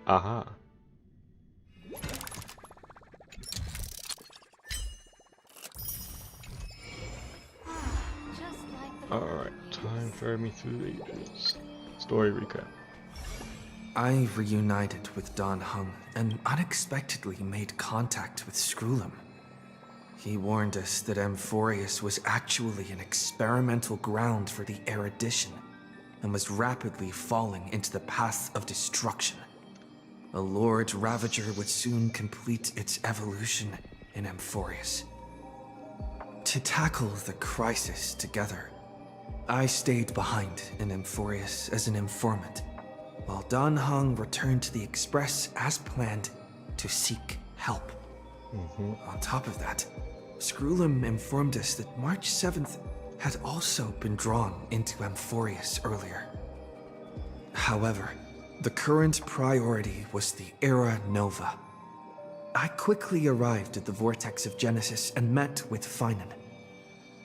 Aha. Alright, time to me through the ages. Story recap. I reunited with Dan Heng and unexpectedly made contact with Skrullum. He warned us that Amphorius was actually an experimental ground for the erudition and was rapidly falling into the path of destruction. A Lord Ravager would soon complete its evolution in Amphorius. To tackle the crisis together, I stayed behind in Amphorius as an informant, while Dan Heng returned to the Express as planned to seek help. On top of that, Skrullum informed us that March 7th had also been drawn into Amphorius earlier. However, the current priority was the Era Nova. I quickly arrived at the Vortex of Genesis and met with Finan.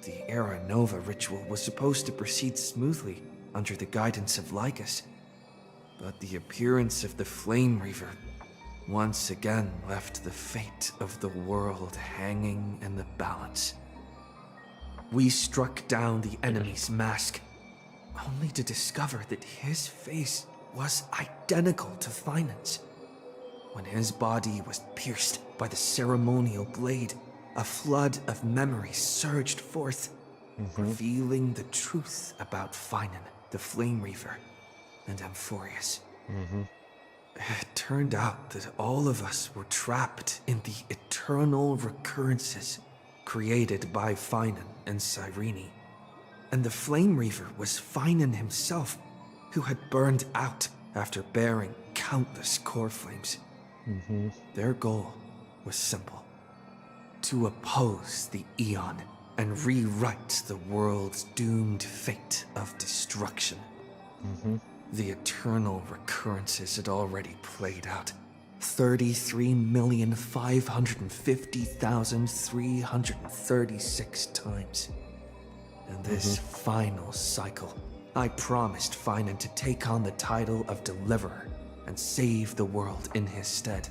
The Era Nova ritual was supposed to proceed smoothly under the guidance of Lycus, but the appearance of the Flame Reaver once again left the fate of the world hanging in the balance. We struck down the enemy's mask, only to discover that his face was identical to Finan's. When his body was pierced by the ceremonial blade, a flood of memories surged forth, revealing the truth about Finan, the Flame Reaver, and Amphorius. It turned out that all of us were trapped in the eternal recurrences created by Finan and Cyrene. And the Flame Reaver was Finan himself, who had burned out after bearing countless core flames. Their goal was simple: to oppose the Eon and rewrite the world's doomed fate of destruction. The eternal recurrences had already played out 33,550,336 times. In this final cycle, I promised Finan to take on the title of Deliverer and save the world in his stead,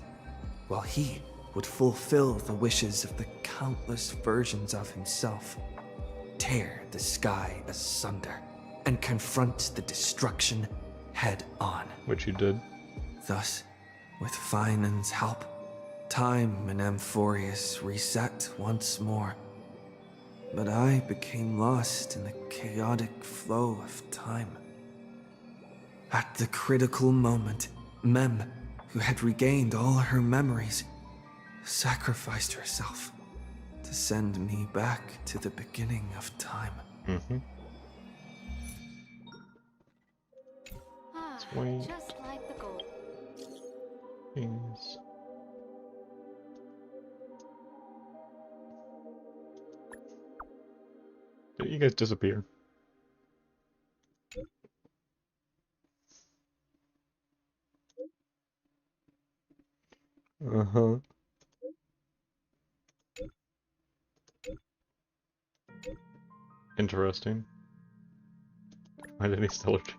while he would fulfill the wishes of the countless versions of himself, tear the sky asunder, and confront the destruction head on. Which you did. Thus, with Finan's help, time in Amphorius reset once more. But I became lost in the chaotic flow of time. At the critical moment, Mem, who had regained all her memories, sacrificed herself to send me back to the beginning of time. Sweet. Just like the gold. Things. You guys disappear. Interesting. Why did he still have chance?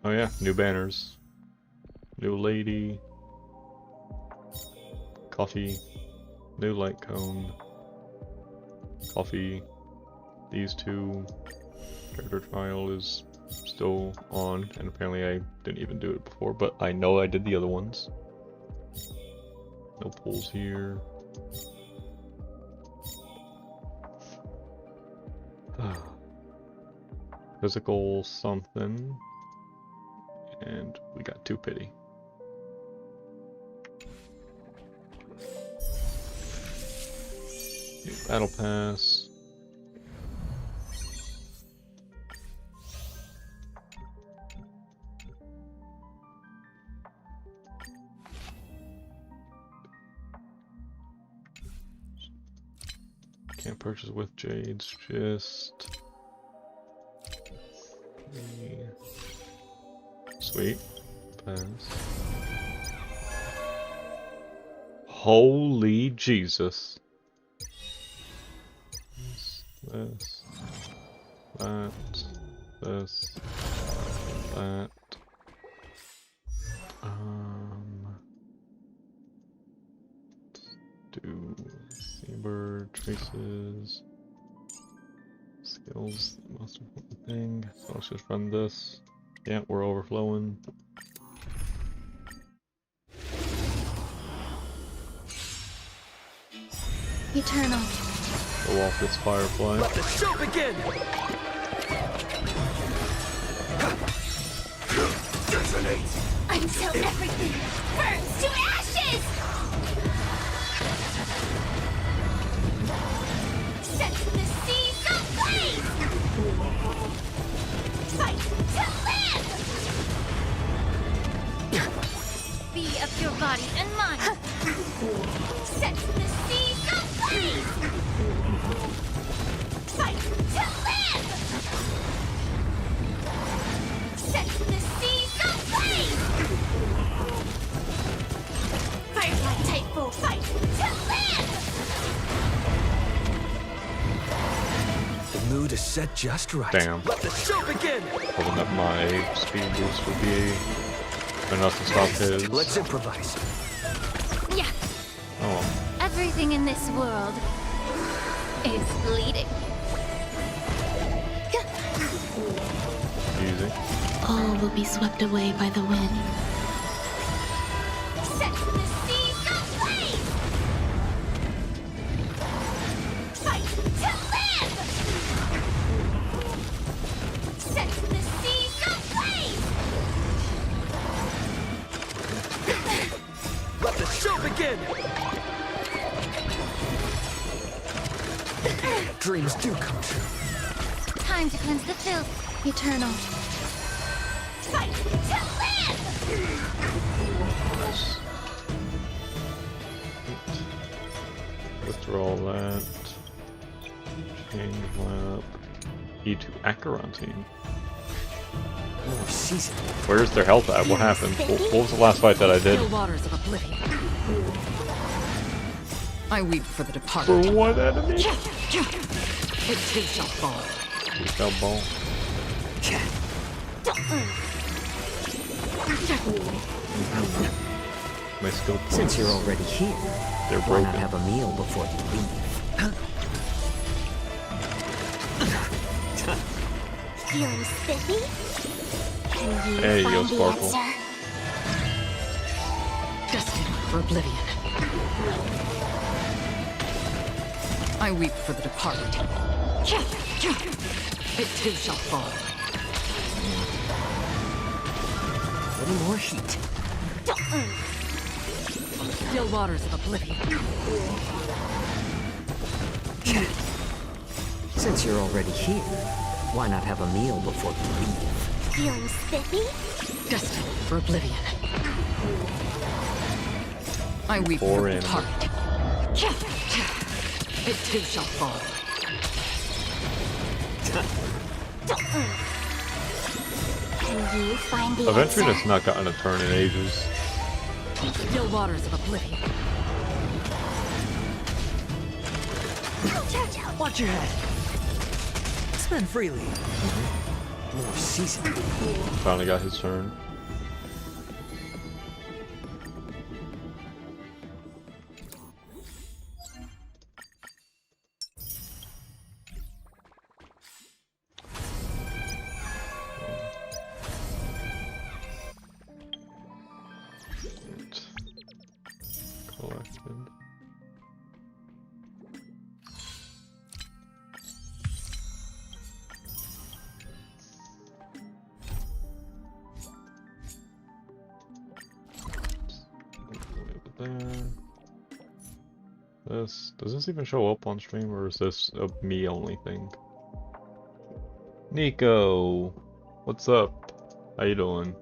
Oh yeah, new banners. New lady. Coffee. New light cone. Coffee. These two. Character trial is still on, and apparently I didn't even do it before, but I know I did the other ones. No pulls here. Physical something. And we got 2 pity. New battle pass. Can't purchase with jades, just... Sweet. Pass. Holy Jesus. This, that, this, that. Do Seabird traces. Skills, the most important thing. So let's just run this. Yeah, we're overflowing. Eternal. Go off this firefly. Let the show begin! Until everything burns to ashes! Set the seas ablaze! Fight to live! Be of your body and mind! Set the seas ablaze! Fight to live! Set the seas ablaze! Firefly Typhoon, fight to live! The mood is set just right. Damn. Let the show begin! Hoping that my speed boost would be enough to stop his. Let's improvise. Yeah, Oh, everything in this world is bleeding. easy. All will be swept away by the wind. Set the seas ablaze! Fight to live! Set the seas ablaze! Let the show begin! Dreams do come true. Time to cleanse the filth. Eternal. Fight to live! Withdraw that. Change map. E to Acherontine. More season. Where's their health at? What happened? What was the last fight that I did? Still waters of oblivion. I weep for the departed. For what enemy? It too shall fall. You fell ball. My skill points. Since you're already here, They're why not broken. have a meal before you leave? Feeling spiffy? Can you There you find go, the Sparkle. answer? Destined for oblivion. I weep for the departed. It too shall fall. A little more heat. Still waters of oblivion. Since you're already here, why not have a meal before you leave? Feeling spiffy? Destined for oblivion. I weep Poor for the animal. departed. It too shall fall. Can you find the Eventually, answer? that's not gotten a turn in ages. Still waters of oblivion. Watch your head. Spend freely. More season. Finally got his turn. Collected. Does this even show up on stream, or is this a me only thing? Nico, what's up? How you doing?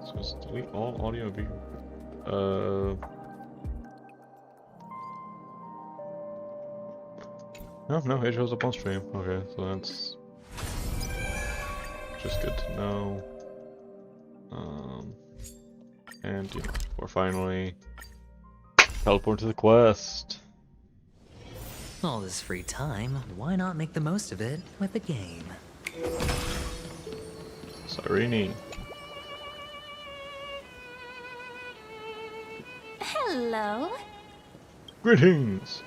So just delete all audio and video. No, it shows up on stream. Okay, so that's just good to know. And yeah, we're finally teleport to the quest. All this free time, why not make the most of it with a game? Cyrene. Hello. Greetings!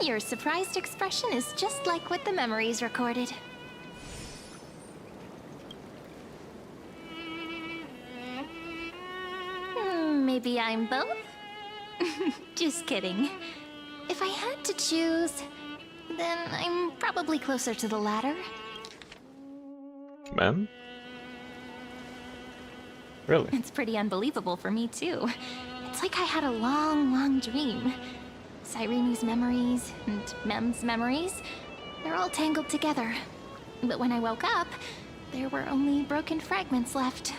Your surprised expression is just like what the memories recorded. Maybe I'm both? Just kidding. If I had to choose, then I'm probably closer to the latter. Ma'am? Really? It's pretty unbelievable for me, too. It's like I had a long, long dream. Cyrene's memories and Mem's memories, they're all tangled together. But when I woke up, there were only broken fragments left.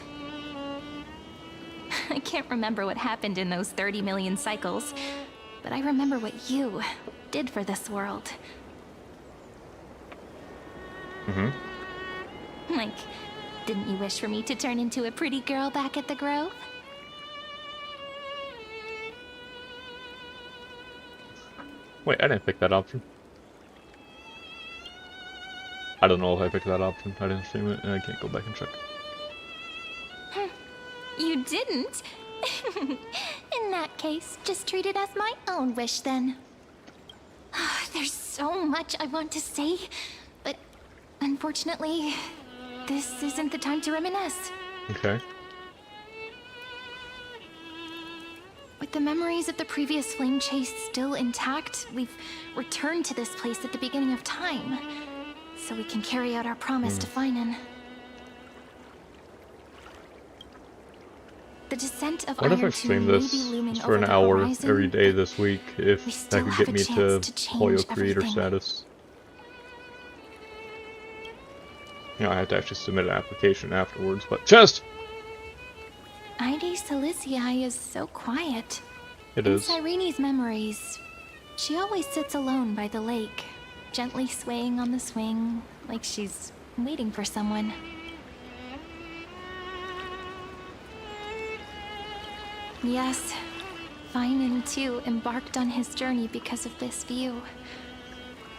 I can't remember what happened in those 30 million cycles, but I remember what you did for this world. Like, didn't you wish for me to turn into a pretty girl back at the Grove? Wait, I didn't pick that option. I don't know if I picked that option. I didn't stream it, and I can't go back and check. You didn't? In that case, just treat it as my own wish then. There's so much I want to say, but unfortunately, this isn't the time to reminisce. Okay. With the memories of the previous flame chase still intact, we've returned to this place at the beginning of time, so we can carry out our promise to Finan. The descent of What if I Iron 2 stream may this be looming just for over an the hour horizon, every day but this week we if that still could have get a me chance to to Hoyo change creator everything. status? You know, I have to actually submit an application afterwards, but chest! Ide Silicii is so quiet. It In is. Cyrene's memories, she always sits alone by the lake, gently swaying on the swing, like she's waiting for someone. Yes, Finan too embarked on his journey because of this view.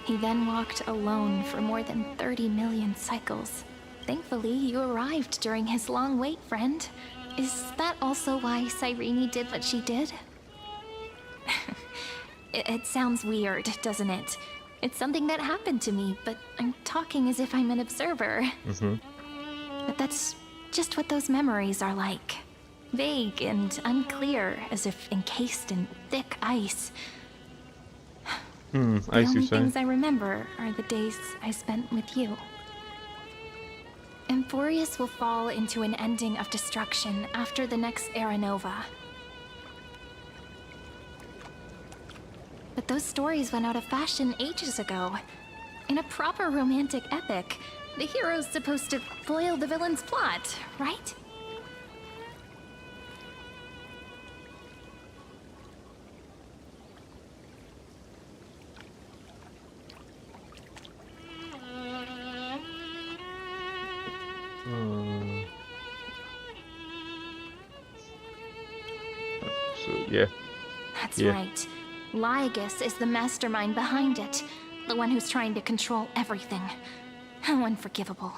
He then walked alone for more than 30 million cycles. Thankfully, you arrived during his long wait, friend. Is that also why Cyrene did what she did? It sounds weird, doesn't it? It's something that happened to me, but I'm talking as if I'm an observer. But that's just what those memories are like. Vague and unclear, as if encased in thick ice. I The see only you say. things I remember are the days I spent with you. Emphorius will fall into an ending of destruction after the next Era Nova. But those stories went out of fashion ages ago. In a proper romantic epic, the hero's supposed to foil the villain's plot, right? So, yeah. That's Yeah. right. Lygus is the mastermind behind it. The one who's trying to control everything. How unforgivable.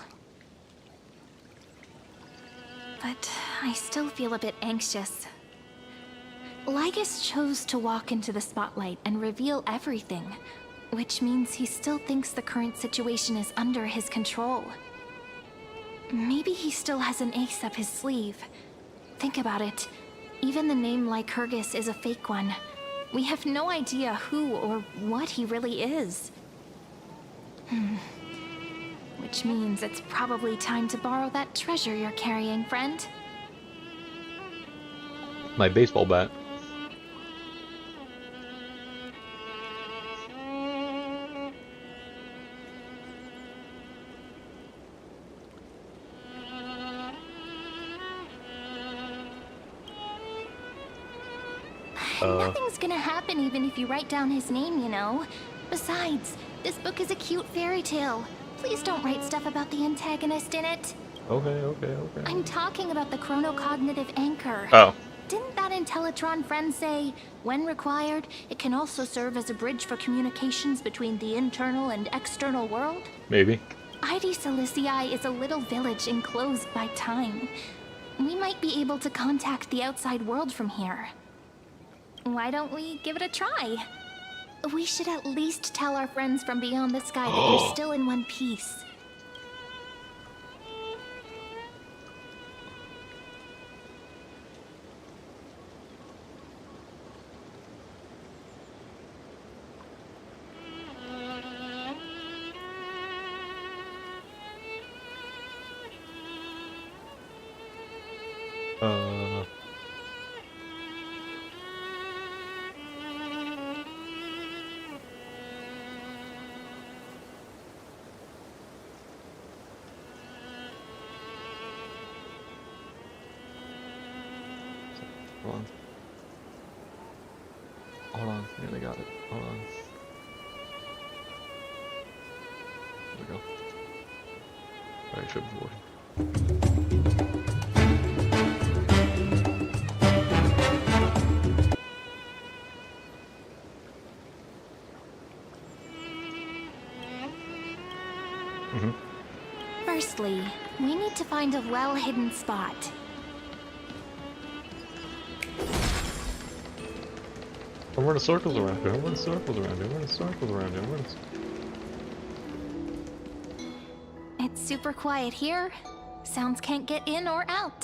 But I still feel a bit anxious. Lygus chose to walk into the spotlight and reveal everything, which means he still thinks the current situation is under his control. Maybe he still has an ace up his sleeve. Think about it. Even the name Lycurgus is a fake one. We have no idea who or what he really is. Which means it's probably time to borrow that treasure you're carrying, friend. My baseball bat. Nothing's gonna happen even if you write down his name, you know. Besides, this book is a cute fairy tale. Please don't write stuff about the antagonist in it. Okay. I'm talking about the chronocognitive anchor. Oh. Didn't that Intellitron friend say, when required, it can also serve as a bridge for communications between the internal and external world? Maybe. Ide Silicii is a little village enclosed by time. We might be able to contact the outside world from here. Why don't we give it a try? We should at least tell our friends from beyond the sky that we're still in one piece. Hold on, nearly got it. Hold on. There we go. Alright, should be working. Firstly, we need to find a well-hidden spot. I'm running circles around here. I'm running circles around here. I'm running circles around here. I'm running. It's super quiet here. Sounds can't get in or out.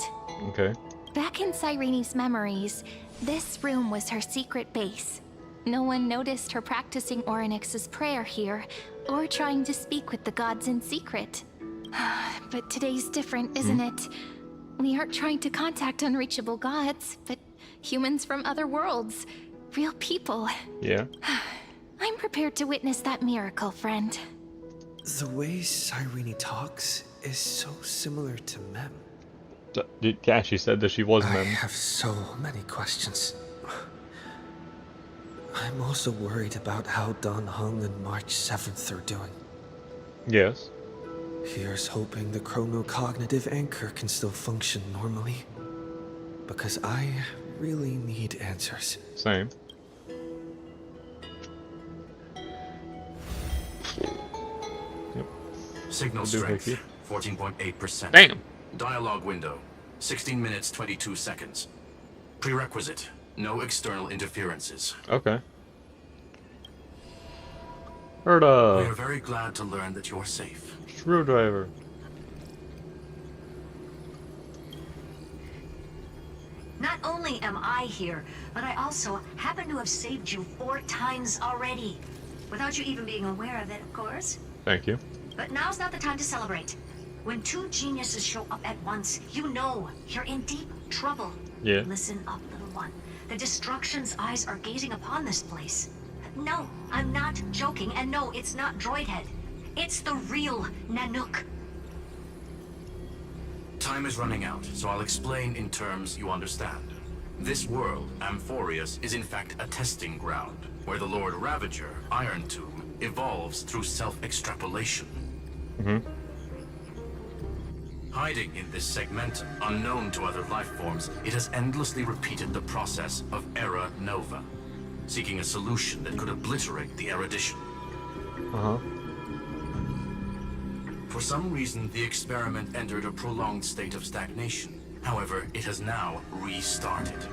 Okay. Back in Cyrene's memories, this room was her secret base. No one noticed her practicing Orynyx's prayer here, or trying to speak with the gods in secret. But today's different, isn't it? We aren't trying to contact unreachable gods, but humans from other worlds. Real people. Yeah. I'm prepared to witness that miracle, friend. The way Cyrene talks is so similar to Mem. Yeah, she said that she was I Mem. have so many questions. I'm also worried about how Don Hung and March 7th are doing. Yes. Here's hoping the chronocognitive anchor can still function normally. Because I really need answers. Same. Yep. Signal Will do, strength, 14.8%. Damn. Dialogue window, 16 minutes, 22 seconds. Prerequisite, no external interferences. Okay. We are Herda. very glad to learn that you're safe. Screwdriver. Not only am I here, but I also happen to have saved you 4 times already. Without you even being aware of it, of course. Thank you. But now's not the time to celebrate. When 2 geniuses show up at once, you know you're in deep trouble. Yeah. Listen up, little one. The Destruction's eyes are gazing upon this place. No, I'm not joking, and no, it's not Droidhead. It's the real Nanook. Time is running out, so I'll explain in terms you understand. This world, Amphorius, is in fact a testing ground, where the Lord Ravager, Iron Tomb, evolves through self-extrapolation. Hiding in this segmentum, unknown to other life forms, it has endlessly repeated the process of Era Nova, seeking a solution that could obliterate the erudition. For some reason, the experiment entered a prolonged state of stagnation. However, it has now restarted.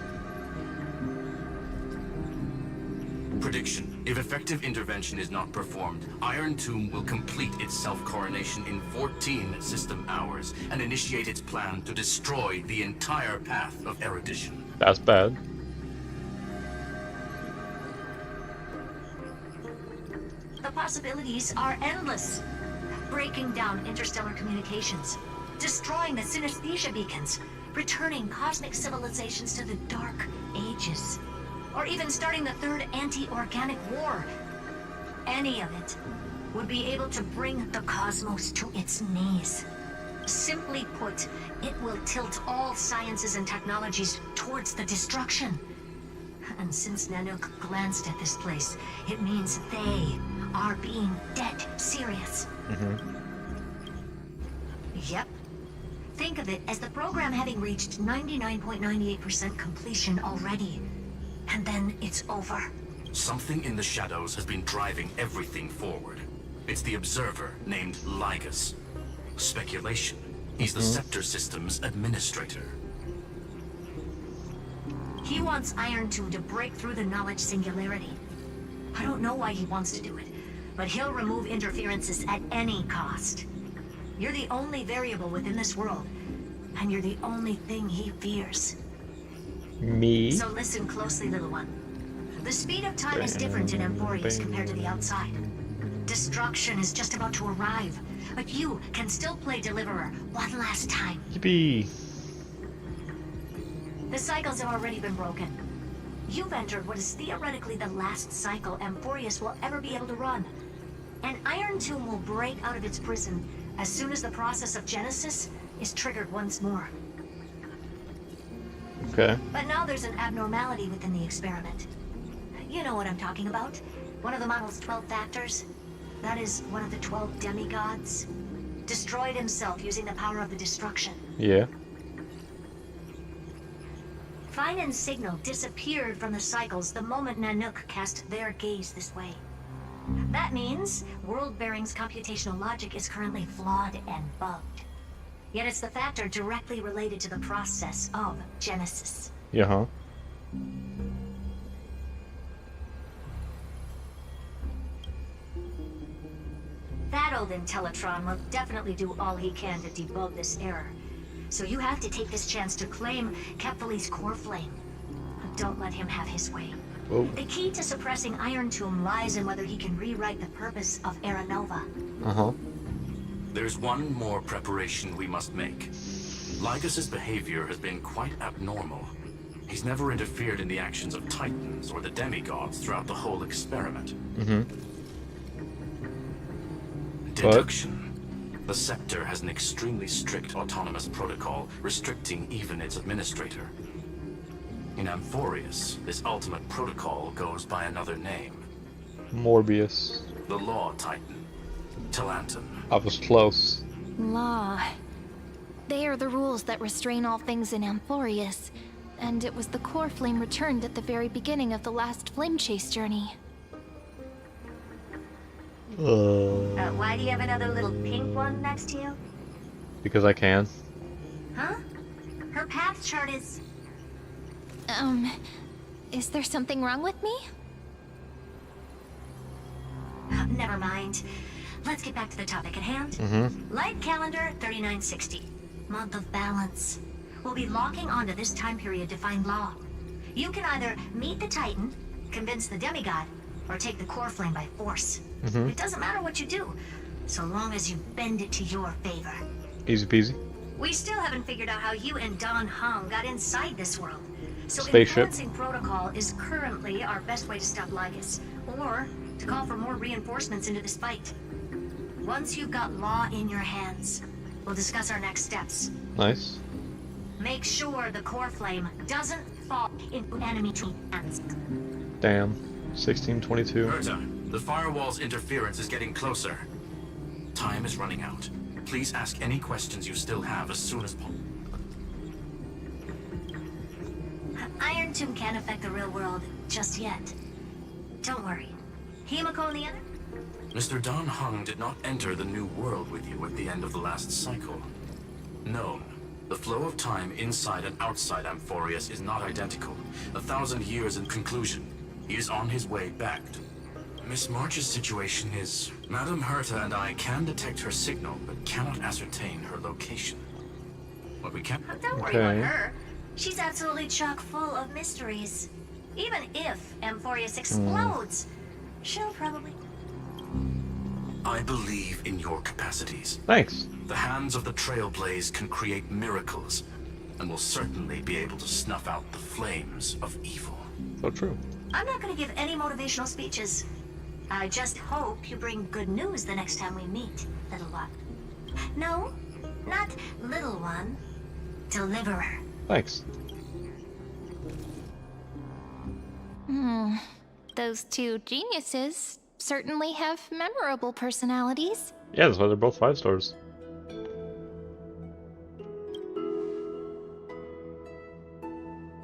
Prediction. If effective intervention is not performed, Iron Tomb will complete its self-coronation in 14 system hours and initiate its plan to destroy the entire path of erudition. That's bad. The possibilities are endless. Breaking down interstellar communications, destroying the synesthesia beacons, returning cosmic civilizations to the Dark Ages, or even starting the third anti-organic war. Any of it would be able to bring the cosmos to its knees. Simply put, it will tilt all sciences and technologies towards the destruction. And since Nanook glanced at this place, it means they are being dead serious. Yep. Think of it as the program having reached 99.98% completion already. And then it's over. Something in the shadows has been driving everything forward. It's the Observer named Lygus. Speculation. He's the Scepter System's administrator. He wants Iron 2 to break through the knowledge singularity. I don't know why he wants to do it, but he'll remove interferences at any cost. You're the only variable within this world, and you're the only thing he fears. Me? So listen closely, little one. The speed of time is different in Emporius compared to the outside. Destruction is just about to arrive, but you can still play Deliverer one last time. Yippee! The cycles have already been broken. You've entered what is theoretically the last cycle Emporius will ever be able to run. And Iron Tomb will break out of its prison as soon as the process of Genesis is triggered once more. Okay. But now there's an abnormality within the experiment. You know what I'm talking about. One of the model's 12 factors. That is one of the 12 demigods. Destroyed himself using the power of the destruction. Yeah. Fine and Signal disappeared from the cycles the moment Nanook cast their gaze this way. That means World Bearing's computational logic is currently flawed and bugged. Yet it's the factor directly related to the process of Genesis. Yeah, huh? That old Intellitron will definitely do all he can to debug this error. So you have to take this chance to claim Kepfali's core flame. Don't let him have his way. Whoa. The key to suppressing Iron Tomb lies in whether he can rewrite the purpose of Era Nova. Uh-huh. There's one more preparation we must make. Lygus's behavior has been quite abnormal. He's never interfered in the actions of Titans or the demigods throughout the whole experiment. Deduction. The Scepter has an extremely strict autonomous protocol, restricting even its administrator. In Amphorius, this ultimate protocol goes by another name. Morbius. The Law Titan. Talanton. I was close. Law. They are the rules that restrain all things in Amphorius, and it was the core flame returned at the very beginning of the last flame chase journey. Why do you have another little pink one next to you? Because I can. Huh? Her path chart is... Is there something wrong with me? Never mind. Let's get back to the topic at hand. Light calendar 3960. Month of balance. We'll be locking onto this time period to find Law. You can either meet the Titan, convince the demigod, or take the core flame by force. It doesn't matter what you do, so long as you bend it to your favor. Easy peasy. We still haven't figured out how you and Don Hung got inside this world. So Spaceship. influencing protocol is currently our best way to stop Lygus, or to call for more reinforcements into this fight. Once you've got Law in your hands, we'll discuss our next steps. Nice. Make sure the core flame doesn't fall into enemy hands. Damn. 1622. Herta, the firewall's interference is getting closer. Time is running out. Please ask any questions you still have as soon as possible. Iron Tomb can't affect the real world just yet. Don't worry. Himiko and the other? Mr. Don Hung did not enter the new world with you at the end of the last cycle. Known. The flow of time inside and outside Amphorius is not identical. 1,000 years in conclusion. He is on his way back to... Miss March's situation is... Madame Herta and I can detect her signal, but cannot ascertain her location. What we can... Don't worry about her. She's absolutely chock full of mysteries. Even if Amphorius explodes, she'll probably... I believe in your capacities. Thanks. The hands of the Trailblaze can create miracles, and will certainly be able to snuff out the flames of evil. So true. I'm not going to give any motivational speeches. I just hope you bring good news the next time we meet, little one. No, not little one. Deliverer. Thanks. Those two geniuses certainly have memorable personalities. Yeah, that's why they're both 5 stars.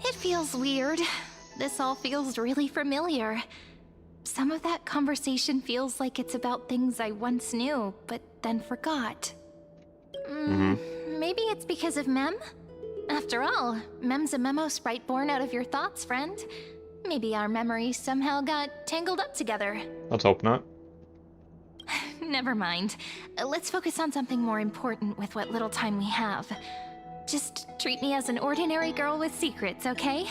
It feels weird. This all feels really familiar. Some of that conversation feels like it's about things I once knew, but then forgot. Maybe it's because of Mem? After all, Mem's a memo sprite born out of your thoughts, friend. Maybe our memories somehow got tangled up together. Let's hope not. Never mind. Let's focus on something more important with what little time we have. Just treat me as an ordinary girl with secrets, okay?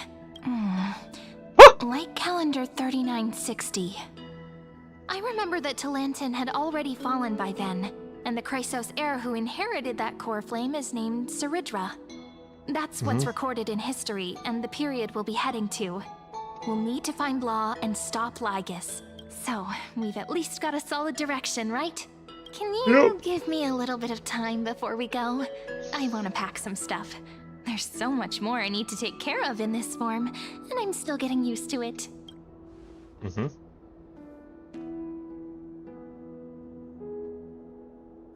Like calendar 3960. I remember that Talantin had already fallen by then, and the Chrysos heir who inherited that core flame is named Saridra. That's what's recorded in history, and the period we'll be heading to. We'll need to find Law and stop Lygus. So, we've at least got a solid direction, right? Can you give me a little bit of time before we go? I want to pack some stuff. There's so much more I need to take care of in this form, and I'm still getting used to it.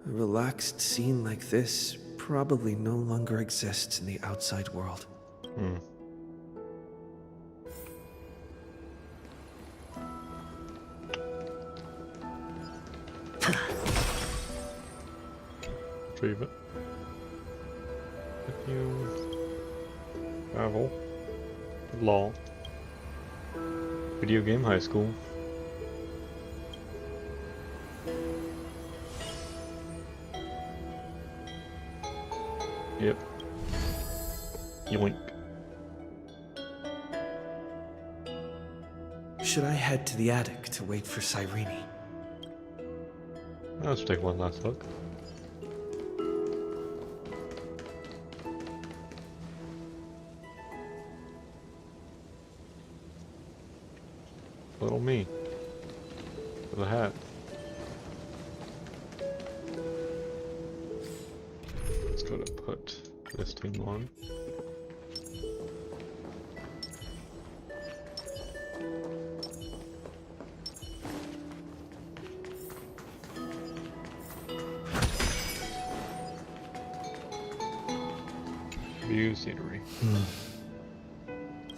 A relaxed scene like this probably no longer exists in the outside world. Retrieve it. You travel. Law. Video game high school. Yep. Yoink. Should I head to the attic to wait for Cyrene? Let's take one last look. Little me. With a hat. Let's go to put this team on. View scenery.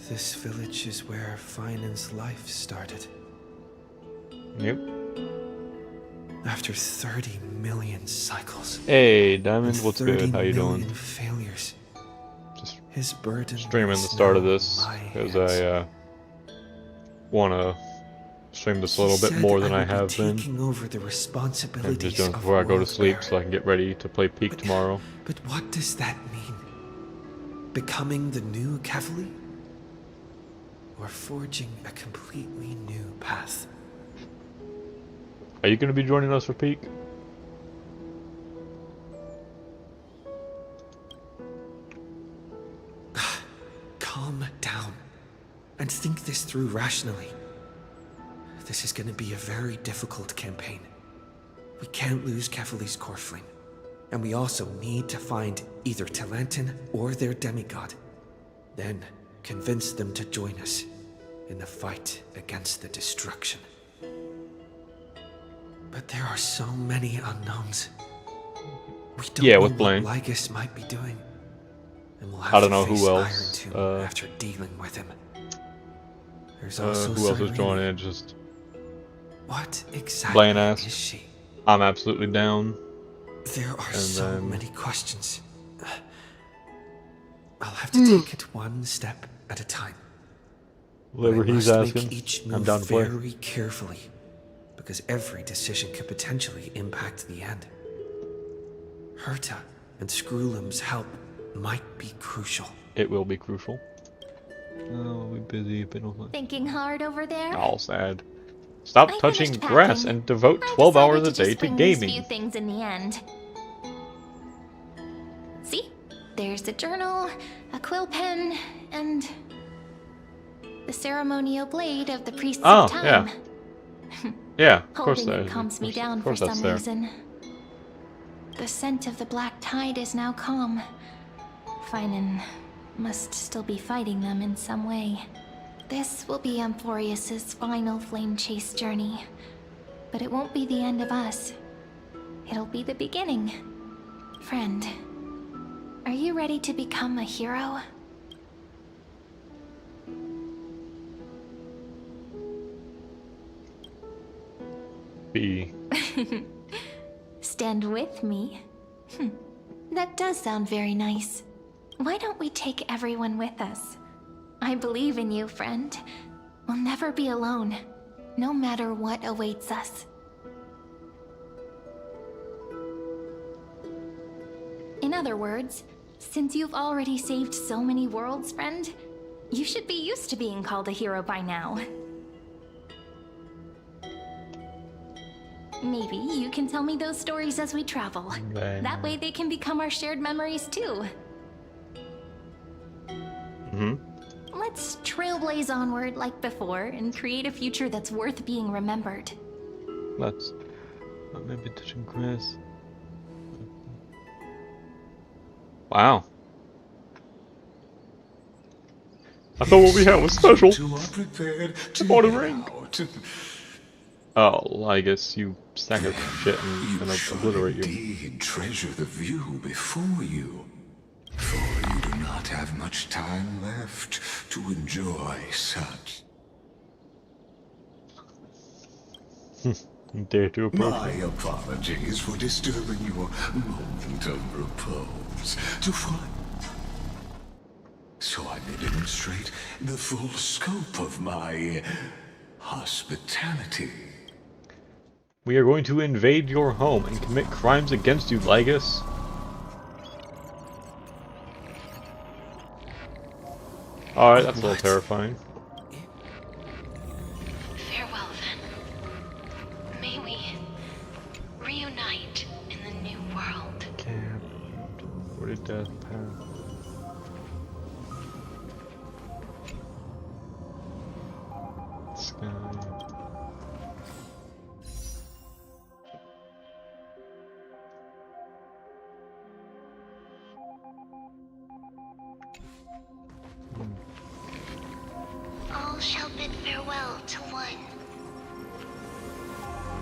This village is where Finan's life started. Yep. After 30 million cycles. Hey, Diamond, and what's 30 good? How you million doing? failures. Just His burden streaming the was start of now this in my because hands. I want to stream this a He little bit said more than I I would be have been. taking over the I'm responsibilities just doing it of before I go to world sleep wear. so I can get ready to play Peak tomorrow. But what does that mean? Becoming the new Kevali? Or forging a completely new path? Are you going to be joining us for Peak? Calm down and think this through rationally. This is going to be a very difficult campaign. We can't lose Kevali's core flame. And we also need to find either Talantin or their demigod. Then convince them to join us in the fight against the destruction. But there are so many unknowns. We don't Yeah, know with Blaine. what Lygus might be doing. And we'll have I don't to know face who else. Iron Tomb after dealing with him. There's also Who else is Cyrene. joining in? Just What exactly Blaine asked. is she? I'm absolutely down. There are And so then- many questions. I'll have to take it one step at a time. But Whatever I he's must asking, make each I'm move down to play. very carefully, because every decision could potentially impact the end. Herta and Screwlum's help might be crucial. It will be crucial. Oh, we're busy. Thinking hard over there? All sad. Stop I touching finished grass packing. and devote I 12 decided hours a to day just to bring these few gaming. things in the end. See? There's a journal, a quill pen, and the ceremonial blade of the priests Oh, of time. yeah. Yeah, of course Holding that it is. calms me Of down for course that's some there. reason. The scent of the black tide is now calm. Finan must still be fighting them in some way. This will be Amphorius's final flame chase journey. But it won't be the end of us. It'll be the beginning. Friend, are you ready to become a hero? B. Stand with me? That does sound very nice. Why don't we take everyone with us? I believe in you, friend. We'll never be alone, no matter what awaits us. In other words, since you've already saved so many worlds, friend, you should be used to being called a hero by now. Maybe you can tell me those stories as we travel. That way they can become our shared memories too. Let's trailblaze onward like before and create a future that's worth being remembered. Let's. Maybe touching grass. Wow. I thought what we had was special. I bought a ring. Oh, I guess you sack of shit and gonna obliterate you. Indeed treasure the view before you, for you do not have much time left to enjoy such. Dare to approach. My apologies for disturbing your moment of repose. So I may demonstrate the full scope of my hospitality. We are going to invade your home and commit crimes against you, Lygus. Alright, that's a little terrifying. Farewell, then. May we reunite in the new world. Camp. What did death path? Sky. All shall bid farewell to one.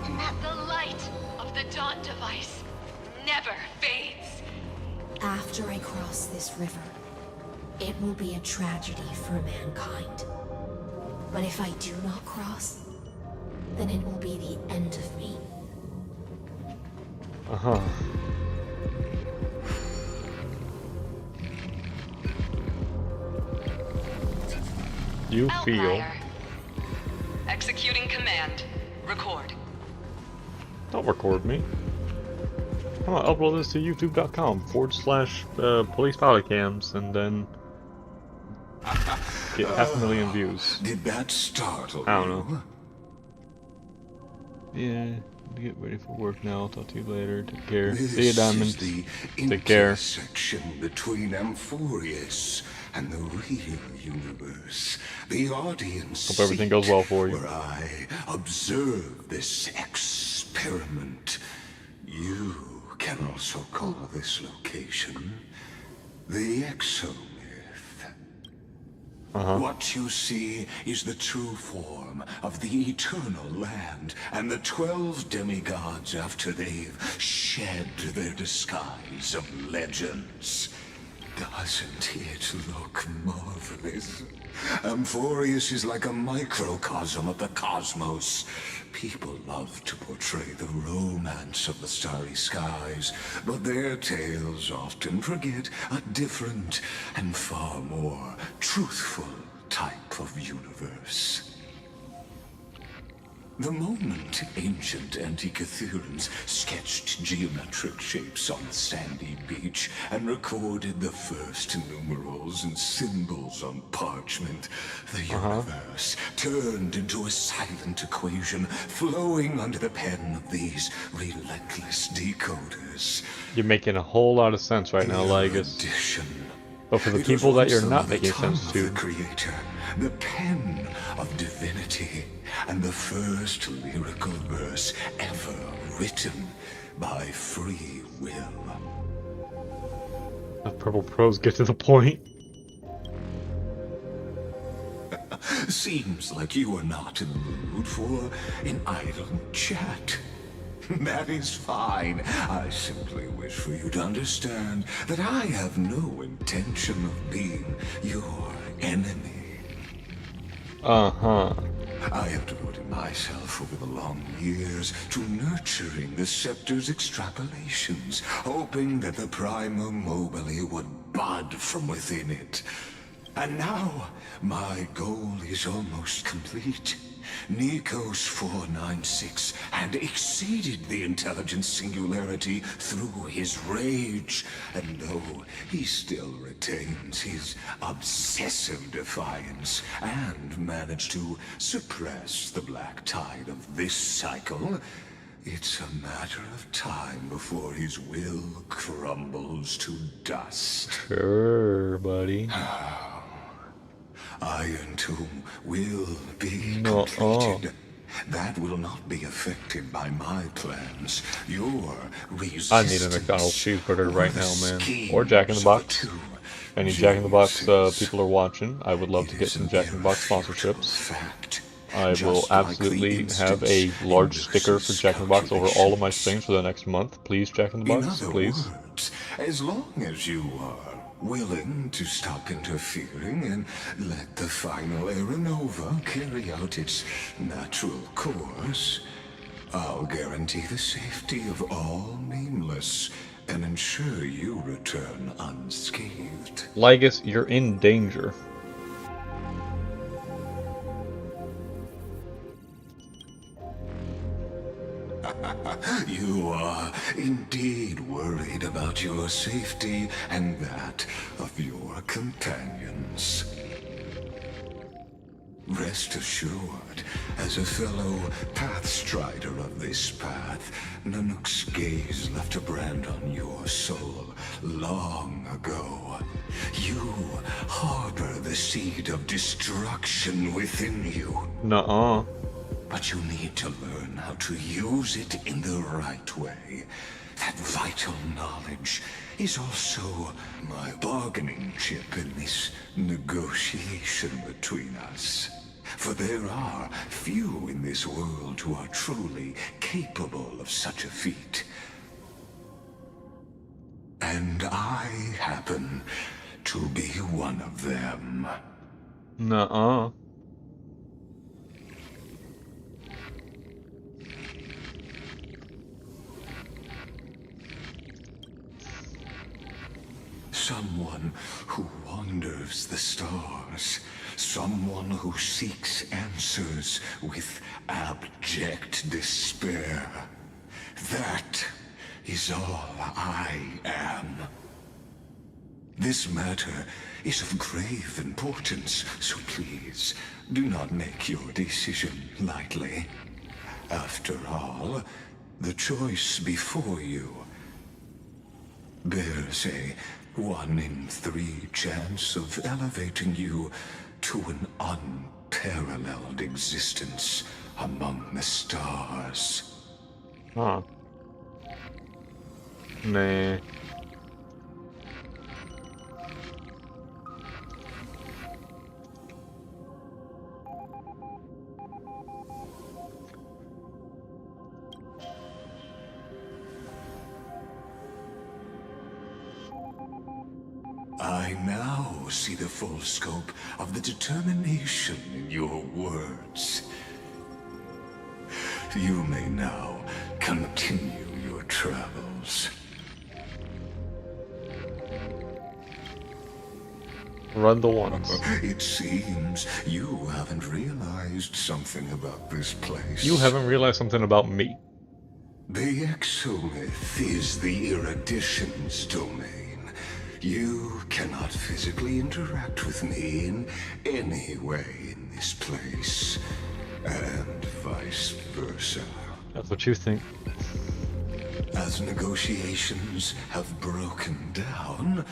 And that the light of the dawn device never fades. After I cross this river, it will be a tragedy for mankind. But if I do not cross, then it will be the end of me. You feel. Outlier. Executing command. Record. Don't record me. I'm gonna upload this to youtube.com/police bodycams and then get 500,000 views. Did that startle I don't you? know. Yeah, get ready for work now. I'll talk to you later. Take care. This See you, Diamond. is the Take care. intersection between Amphorius and the real universe. The audience. Hope everything goes well for you. Where I observe this experiment. You can also call this location the Exomyth. What you see is the true form of the eternal land and the 12 demigods after they've shed their disguise of legends. Doesn't it look marvelous? Amphorius is like a microcosm of the cosmos. People love to portray the romance of the starry skies, but their tales often forget a different and far more truthful type of universe. The moment ancient Antikytherians sketched geometric shapes on the sandy beach and recorded the first numerals and symbols on parchment, the universe turned into a silent equation flowing under the pen of these relentless decoders. You're making a whole lot of sense right now, Lygus. But for the people that you're not making sense to, the creator, the pen of divinity, and the first lyrical verse ever written by free will. the purple pros get to the point. Seems like you are not in the mood for an idle chat. That is fine. I simply wish for you to understand that I have no intention of being your enemy. Uh-huh. I have devoted myself over the long years to nurturing the Scepter's extrapolations, hoping that the Prima Mobile would bud from within it. And now, my goal is almost complete. Nikos 496 had exceeded the intelligence singularity through his rage, and though he still retains his obsessive defiance and managed to suppress the black tide of this cycle, it's a matter of time before his will crumbles to dust. Sure, buddy. Iron Tomb will be completed. That will not be affected by my plans. Your resistance. I need a McDonald's cheeseburger right now, man. Or Jack in the Box. If any Jack in the Box people are watching, I would love to get some Jack in the Box sponsorships. I will absolutely have a large sticker for Jack in the Box over all of my streams for the next month. Please, Jack in the Box, please. Words, as long as you are willing to stop interfering and let the final Aeronova carry out its natural course, I'll guarantee the safety of all nameless and ensure you return unscathed. Lygus, you're in danger. You are indeed worried about your safety and that of your companions. Rest assured, as a fellow pathstrider of this path, Nanook's gaze left a brand on your soul long ago. You harbor the seed of destruction within you. Nuh-uh. But you need to learn how to use it in the right way. That vital knowledge is also my bargaining chip in this negotiation between us. For there are few in this world who are truly capable of such a feat. And I happen to be one of them. Nuh-uh. Someone who wanders the stars. Someone who seeks answers with abject despair. That is all I am. This matter is of grave importance, so please do not make your decision lightly. After all, the choice before you bears a 1 in 3 chance of elevating you to an unparalleled existence among the stars. Huh. Nah. I now see the full scope of the determination in your words. You may now continue your travels. Run the ones. It seems you haven't realized something about this place. You haven't realized something about me. The exomyth is the erudition's domain. You cannot physically interact with me in any way in this place, and vice versa. That's what you think. As negotiations have broken down,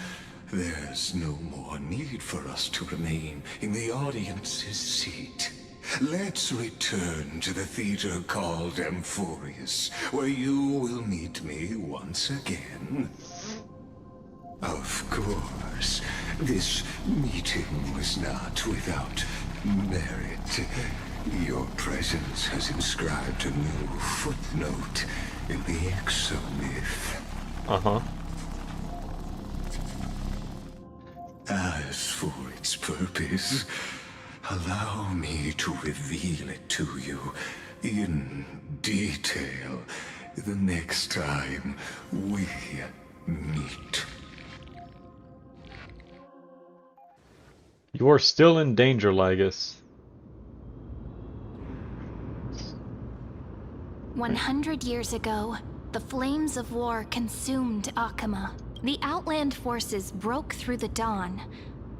there's no more need for us to remain in the audience's seat. Let's return to the theater called Amphorius, where you will meet me once again. Of course, this meeting was not without Merit, your presence has inscribed a new footnote in the exomyth. Uh-huh. As for its purpose, allow me to reveal it to you in detail the next time we meet. You are still in danger, Lygus. 100 years ago, the flames of war consumed Akama. The Outland forces broke through the dawn.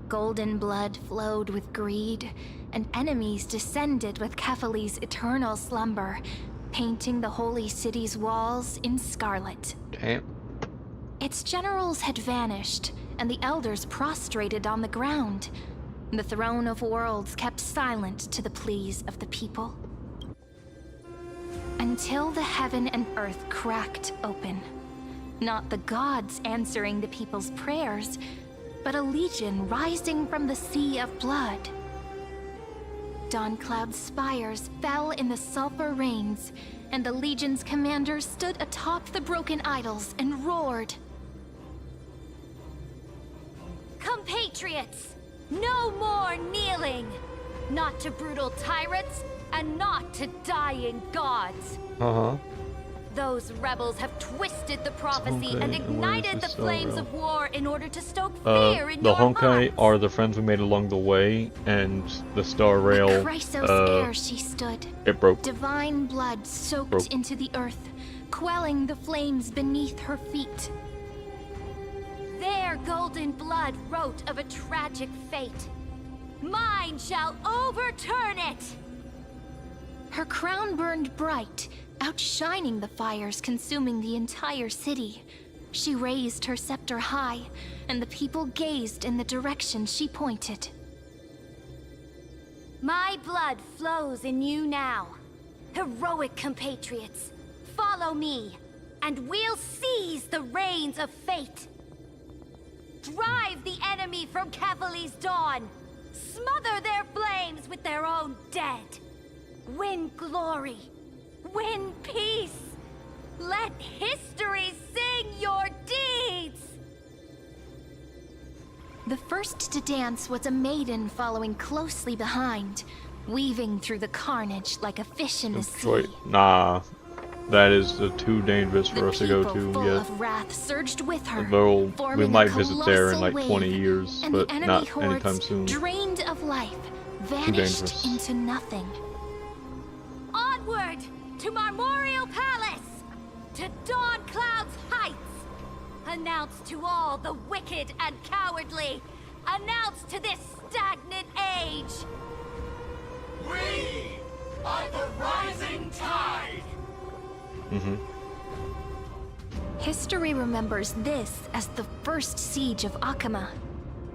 Golden blood flowed with greed, and enemies descended with Kefali's eternal slumber, painting the holy city's walls in scarlet. Damn. Its generals had vanished, and the elders prostrated on the ground. The throne of worlds kept silent to the pleas of the people. Until the heaven and earth cracked open. Not the gods answering the people's prayers, but a legion rising from the sea of blood. Dawncloud's spires fell in the sulfur rains, and the legion's commander stood atop the broken idols and roared. Compatriots, no more kneeling! Not to brutal tyrants, and not to dying gods. Uh-huh. Those rebels have twisted the prophecy Okay, and ignited the Star flames Rail? of war in order to stoke fear in The your Honkai hearts. are the friends we made along the way, and the Star Rail, Like Chrysos air she stood. it broke. Divine blood soaked Broke. into the earth, quelling the flames beneath her feet. Their golden blood wrote of a tragic fate. Mine shall overturn it! Her crown burned bright, outshining the fires consuming the entire city. She raised her scepter high, and the people gazed in the direction she pointed. My blood flows in you now. Heroic compatriots, follow me, and we'll seize the reins of fate. Drive the enemy from Kefali's dawn. Smother their flames with their own dead. Win glory. Win peace. Let history sing your deeds. The first to dance was a maiden following closely behind, weaving through the carnage like a fish in the sea. Nah, that is too dangerous for us to go to Full yet. of wrath surged with her, Though we forming might a visit there in like colossal 20 wave, years, and but the enemy not hordes, anytime soon. drained of life, dangerous. vanished into nothing. Onward to Marmorial Palace, to Dawncloud's heights. Announce to all the wicked and cowardly. Announce to this stagnant age. We are the rising tide! History remembers this as the first siege of Akama.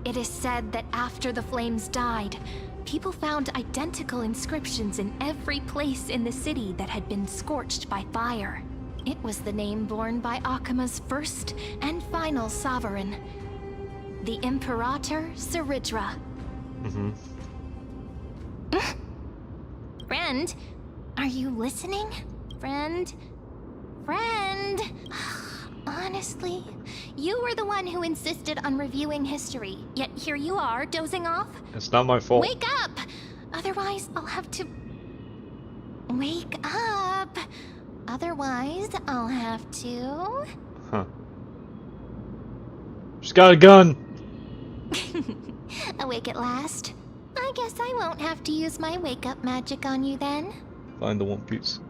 It is said that after the flames died, people found identical inscriptions in every place in the city that had been scorched by fire. It was the name borne by Akama's first and final sovereign, the Imperator Siridra. Friend, are you listening? Friend? Friend? Honestly, you were the one who insisted on reviewing history, yet here you are, dozing off? It's not my fault. Wake up! Otherwise, I'll have to... Wake up! Otherwise, I'll have to... Huh. She's got a gun! Awake at last? I guess I won't have to use my wake-up magic on you then. Find the One Piece.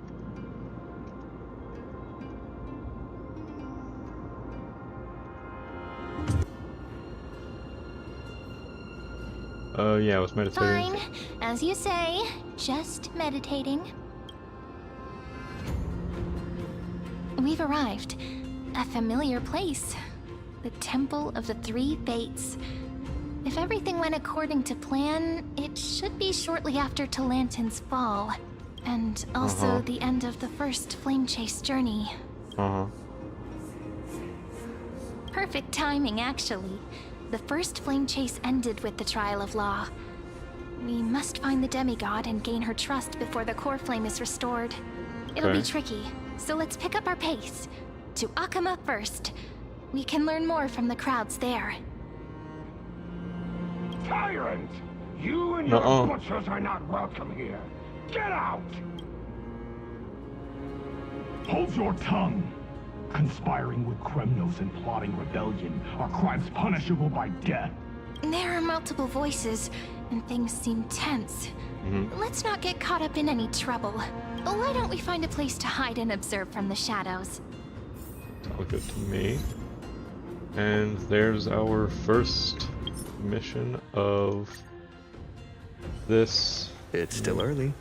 Yeah, I was meditating. Fine. As you say, just meditating. We've arrived. A familiar place. The Temple of the Three Fates. If everything went according to plan, it should be shortly after Talantin's fall. And also the end of the first Flame Chase journey. Perfect timing, actually. The first Flame Chase ended with the Trial of Law. We must find the demigod and gain her trust before the core flame is restored. It'll be Okay. tricky, so let's pick up our pace. To Akama first. We can learn more from the crowds there. Tyrant! You and your Nuh-uh. butchers are not welcome here. Get out! Hold your tongue! Conspiring with Kremnos and plotting rebellion are crimes punishable by death. There are multiple voices, and things seem tense. Let's not get caught up in any trouble. Why don't we find a place to hide and observe from the shadows? Sounds good to me. And there's our first mission of this. It's still early.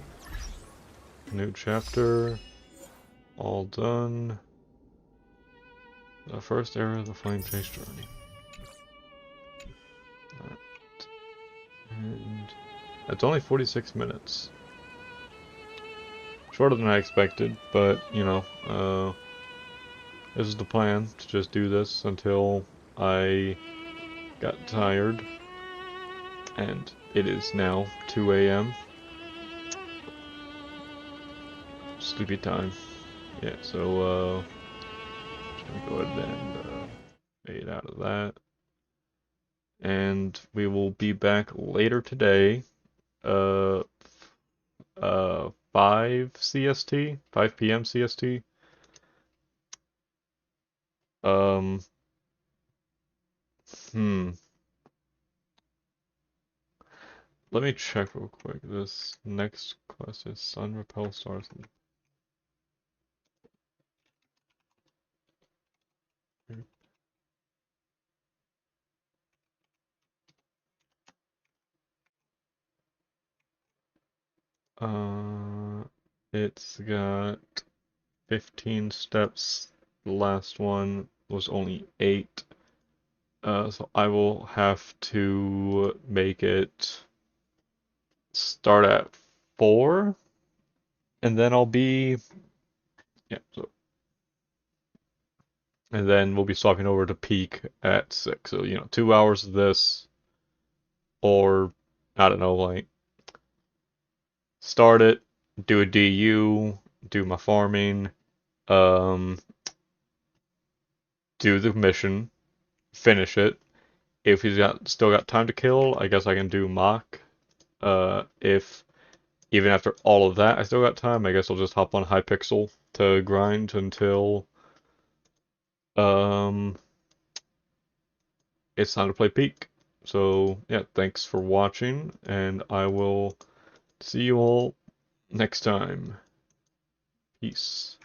New chapter. All done. The first era of the Flame Chase journey. Alright. And it's only 46 minutes. Shorter than I expected, but you know, this is the plan, to just do this until I got tired. And it is now 2 a.m. Sleepy time. Yeah, so just gonna go ahead and fade out of that. And we will be back later today, 5 CST, 5 p.m. CST. Let me check real quick. This next quest is Sun Repel Stars. It's got 15 steps. The last one was only 8. So I will have to make it start at 4, and then I'll be, yeah, so, and then we'll be swapping over to peak at 6. So, you know, 2 hours of this, or, I don't know, like, start it, do a DU, do my farming, do the mission, finish it. If he's still got time to kill, I guess I can do Mach. If even after all of that I still got time, I guess I'll just hop on Hypixel to grind until it's time to play Peak. So yeah, thanks for watching, and I will see you all next time. Peace.